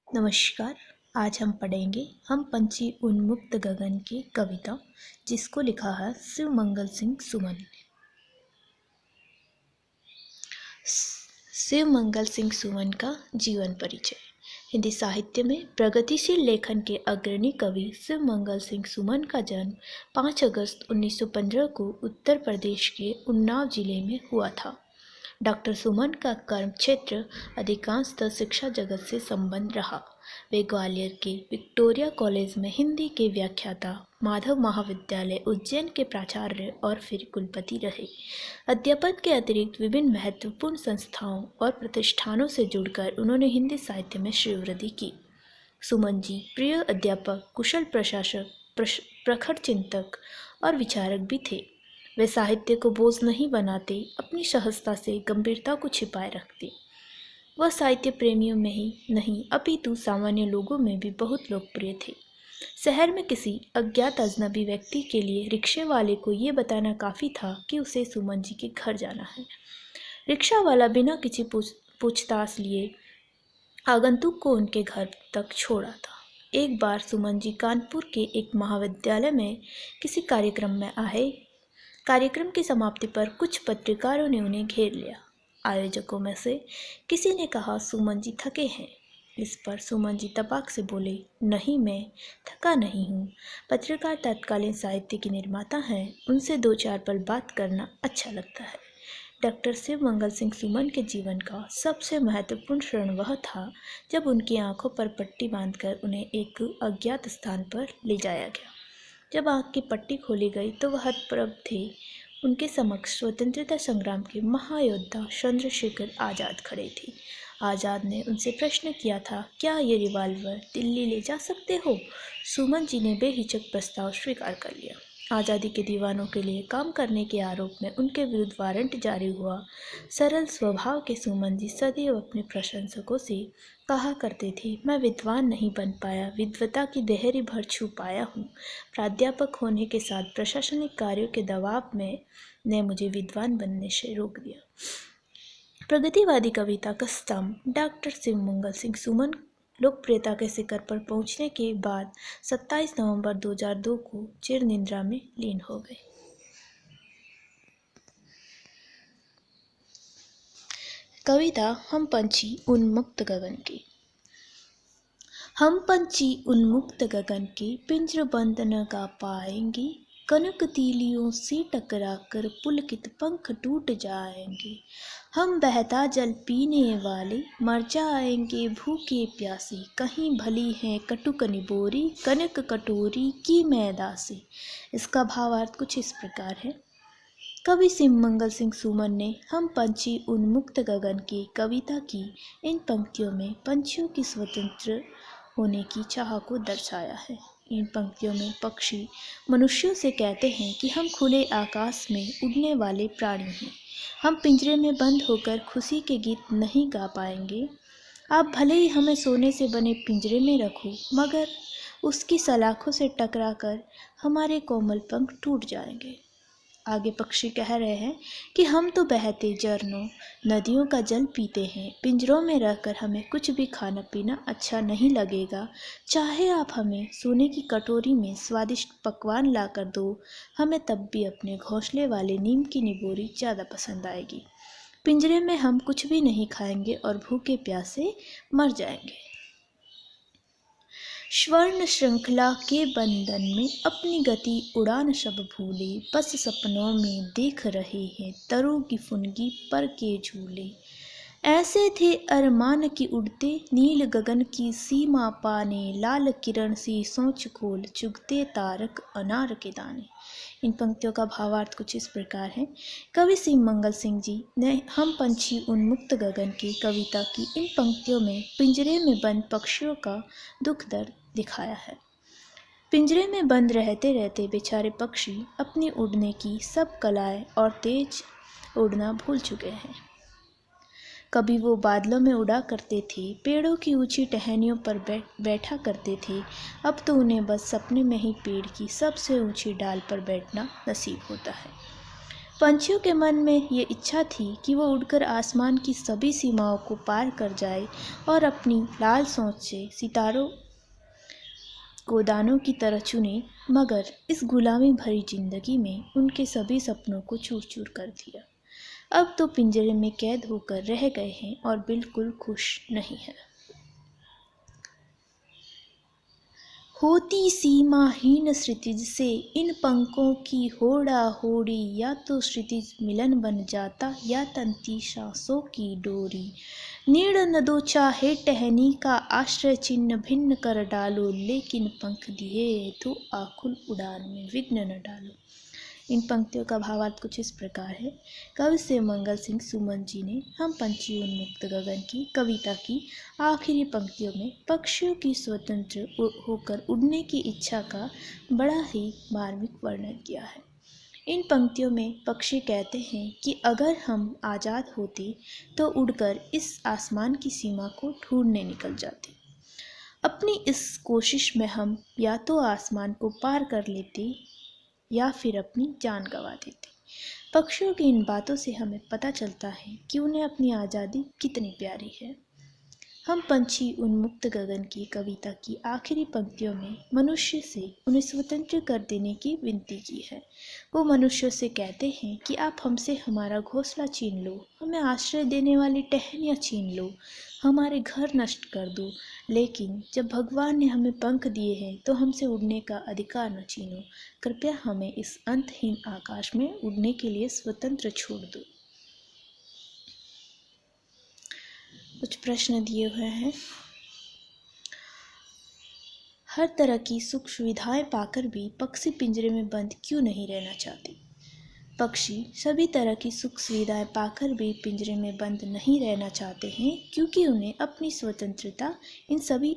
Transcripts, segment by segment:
नमस्कार। आज हम पढ़ेंगे हम पंछी उन्मुक्त गगन की कविता, जिसको लिखा है शिव मंगल सिंह सुमन ने। शिव मंगल सिंह सुमन का जीवन परिचय। हिंदी साहित्य में प्रगतिशील लेखन के अग्रणी कवि शिव मंगल सिंह सुमन का जन्म 5 अगस्त 1915 को उत्तर प्रदेश के उन्नाव जिले में हुआ था। डॉक्टर सुमन का कर्म क्षेत्र अधिकांशतः शिक्षा जगत से संबंध रहा। वे ग्वालियर के विक्टोरिया कॉलेज में हिंदी के व्याख्याता, माधव महाविद्यालय उज्जैन के प्राचार्य और फिर कुलपति रहे। अध्यापन के अतिरिक्त विभिन्न महत्वपूर्ण संस्थाओं और प्रतिष्ठानों से जुड़कर उन्होंने हिंदी साहित्य में श्रीवृद्धि की। सुमन जी प्रिय अध्यापक, कुशल प्रशासक, प्रखर चिंतक और विचारक भी थे। वे साहित्य को बोझ नहीं बनाते, अपनी सहजता से गंभीरता को छिपाए रखते। वह साहित्य प्रेमियों में ही नहीं अपितु सामान्य लोगों में भी बहुत लोकप्रिय थे। शहर में किसी अज्ञात अजनबी व्यक्ति के लिए रिक्शे वाले को ये बताना काफ़ी था कि उसे सुमन जी के घर जाना है। रिक्शा वाला बिना किसी पूछताछ लिए आगंतुक को उनके घर तक छोड़ा था। एक बार सुमन जी कानपुर के एक महाविद्यालय में किसी कार्यक्रम में आए। कार्यक्रम की समाप्ति पर कुछ पत्रकारों ने उन्हें घेर लिया। आयोजकों में से किसी ने कहा, सुमन जी थके हैं। इस पर सुमन जी तपाक से बोले, नहीं, मैं थका नहीं हूँ। पत्रकार तत्कालीन साहित्य के निर्माता हैं, उनसे 2-4 पल बात करना अच्छा लगता है। डॉक्टर शिव मंगल सिंह सुमन के जीवन का सबसे महत्वपूर्ण क्षण वह था जब उनकी आंखों पर पट्टी बांधकर उन्हें एक अज्ञात स्थान पर ले जाया गया। जब आँख की पट्टी खोली गई तो वह हतप्रभ थे। उनके समक्ष स्वतंत्रता संग्राम के महायोद्धा चंद्रशेखर आज़ाद खड़े थे। आज़ाद ने उनसे प्रश्न किया था, क्या ये रिवॉल्वर दिल्ली ले जा सकते हो? सुमन जी ने बेहिचक प्रस्ताव स्वीकार कर लिया। आज़ादी के दीवानों के लिए काम करने के आरोप में उनके विरुद्ध वारंट जारी हुआ। सरल स्वभाव के सुमन जी सदैव अपने प्रशंसकों से कहा करते थे, मैं विद्वान नहीं बन पाया, विद्वता की देहरी भर छू पाया हूँ। प्राध्यापक होने के साथ प्रशासनिक कार्यों के दबाव में ने मुझे विद्वान बनने से रोक दिया। प्रगतिवादी कविता का स्तंभ डॉक्टर शिव मंगल सिंह सुमन लोकप्रियता के शिखर पर पहुंचने के बाद 27 नवंबर 2002 को चिर निद्रा में लीन हो गए। कविता हम पंछी उन्मुक्त गगन के। हम पंछी उन्मुक्त गगन के पिंजर बंद न गा पाएंगे, कनक तीलियों से टकरा कर पुलकित पंख टूट जाएंगे। हम बहता जल पीने वाले मर जाएंगे भूखे प्यासे, कहीं भली है कटुक निबोरी कनक कटोरी की मैदा से। इसका भावार्थ कुछ इस प्रकार है। कवि शिव मंगल सिंह सुमन ने हम पंछी उन्मुक्त गगन की कविता की इन पंक्तियों में पंछियों की स्वतंत्र होने की चाह को दर्शाया है। इन पंक्तियों में पक्षी मनुष्यों से कहते हैं कि हम खुले आकाश में उड़ने वाले प्राणी हैं। हम पिंजरे में बंद होकर खुशी के गीत नहीं गा पाएंगे। आप भले ही हमें सोने से बने पिंजरे में रखो, मगर उसकी सलाखों से टकराकर हमारे कोमल पंख टूट जाएंगे। आगे पक्षी कह रहे हैं कि हम तो बहते झरनों नदियों का जल पीते हैं, पिंजरों में रहकर हमें कुछ भी खाना पीना अच्छा नहीं लगेगा। चाहे आप हमें सोने की कटोरी में स्वादिष्ट पकवान ला कर दो, हमें तब भी अपने घोंसले वाले नीम की निबोरी ज़्यादा पसंद आएगी। पिंजरे में हम कुछ भी नहीं खाएंगे और भूखे प्यासे मर जाएंगे। स्वर्ण श्रृंखला के बंधन में अपनी गति उड़ान सब भूले, बस सपनों में देख रहे हैं तरों की फुनगी पर के झूले। ऐसे थे अरमान की उड़ते नील गगन की सीमा पाने, लाल किरण सी सोच खोल चुगते तारक अनार के दाने। इन पंक्तियों का भावार्थ कुछ इस प्रकार है। कवि शिव मंगल सिंह जी ने हम पंछी उन्मुक्त गगन की कविता की इन पंक्तियों में पिंजरे में बंद पक्षियों का दुख दर्द दिखाया है। पिंजरे में बंद रहते रहते बेचारे पक्षी अपनी उड़ने की सब कलाएं और तेज उड़ना भूल चुके हैं। कभी वो बादलों में उड़ा करते थे, पेड़ों की ऊंची टहनियों पर बैठा करते थे। अब तो उन्हें बस सपने में ही पेड़ की सबसे ऊंची डाल पर बैठना नसीब होता है। पंछियों के मन में ये इच्छा थी कि वो उड़कर आसमान की सभी सीमाओं को पार कर जाए और अपनी लाल सोच से सितारों को दानों की तरह चुने, मगर इस गुलामी भरी जिंदगी में उनके सभी सपनों को चूर चूर कर दिया। अब तो पिंजरे में कैद होकर रह गए हैं और बिल्कुल खुश नहीं है। होती सीमाहीन क्षितिज से इन पंखों की होड़ा होड़ी, या तो क्षितिज मिलन बन जाता या तंती सांसों की डोरी। नीड़ न दो चाहे टहनी का आश्रय चिन्ह भिन्न कर डालो, लेकिन पंख दिए तो आकुल उड़ान में विघ्न न डालो। इन पंक्तियों का भावार्थ कुछ इस प्रकार है। कवि शिव मंगल सिंह सुमन जी ने हम पंछी उन्मुक्त गगन की कविता की आखिरी पंक्तियों में पक्षियों की स्वतंत्र होकर उड़ने की इच्छा का बड़ा ही मार्मिक वर्णन किया है। इन पंक्तियों में पक्षी कहते हैं कि अगर हम आज़ाद होते तो उड़कर इस आसमान की सीमा को ढूंढने निकल जाते। अपनी इस कोशिश में हम या तो आसमान को पार कर लेते या फिर अपनी जान गंवा देते। पक्षियों की इन बातों से हमें पता चलता है कि उन्हें अपनी आज़ादी कितनी प्यारी है। हम पंछी उन्मुक्त गगन की कविता की आखिरी पंक्तियों में मनुष्य से उन्हें स्वतंत्र कर देने की विनती की है। वो मनुष्य से कहते हैं कि आप हमसे हमारा घोंसला छीन लो, हमें आश्रय देने वाली टहनियाँ छीन लो, हमारे घर नष्ट कर दो, लेकिन जब भगवान ने हमें पंख दिए हैं तो हमसे उड़ने का अधिकार न छीनो। कृपया हमें इस अंतहीन आकाश में उड़ने के लिए स्वतंत्र छोड़ दो। कुछ प्रश्न दिए हुए हैं। हर तरह की सुख सुविधाएं पाकर भी पक्षी पिंजरे में बंद क्यों नहीं रहना चाहते? पक्षी सभी तरह की सुख सुविधाएं पाकर भी पिंजरे में बंद नहीं रहना चाहते हैं, क्योंकि उन्हें अपनी स्वतंत्रता इन सभी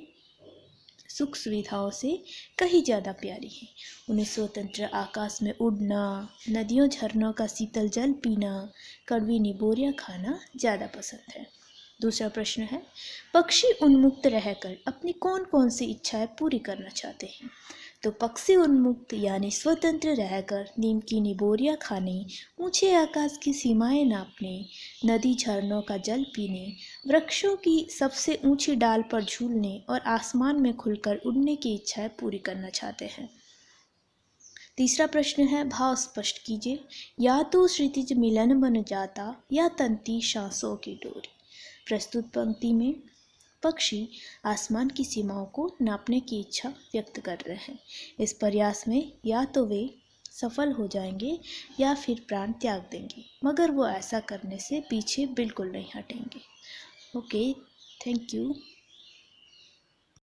सुख सुविधाओं से कहीं ज़्यादा प्यारी है। उन्हें स्वतंत्र आकाश में उड़ना, नदियों झरनों का शीतल जल पीना, कड़वी निबोरियाँ खाना ज़्यादा पसंद है। दूसरा प्रश्न है, पक्षी उन्मुक्त रहकर अपनी कौन कौन सी इच्छाएं पूरी करना चाहते हैं? तो पक्षी उन्मुक्त यानी स्वतंत्र रहकर नीम की निबोरियाँ खाने, ऊंचे आकाश की सीमाएं नापने, नदी झरनों का जल पीने, वृक्षों की सबसे ऊंची डाल पर झूलने और आसमान में खुलकर उड़ने की इच्छाएं पूरी करना चाहते हैं। तीसरा प्रश्न है, भाव स्पष्ट कीजिए। या तो क्षितिज मिलन बन जाता या तंती सांसों की डोरी। प्रस्तुत पंक्ति में पक्षी आसमान की सीमाओं को नापने की इच्छा व्यक्त कर रहे हैं। इस प्रयास में या तो वे सफल हो जाएंगे या फिर प्राण त्याग देंगे, मगर वो ऐसा करने से पीछे बिल्कुल नहीं हटेंगे। Okay, thank you.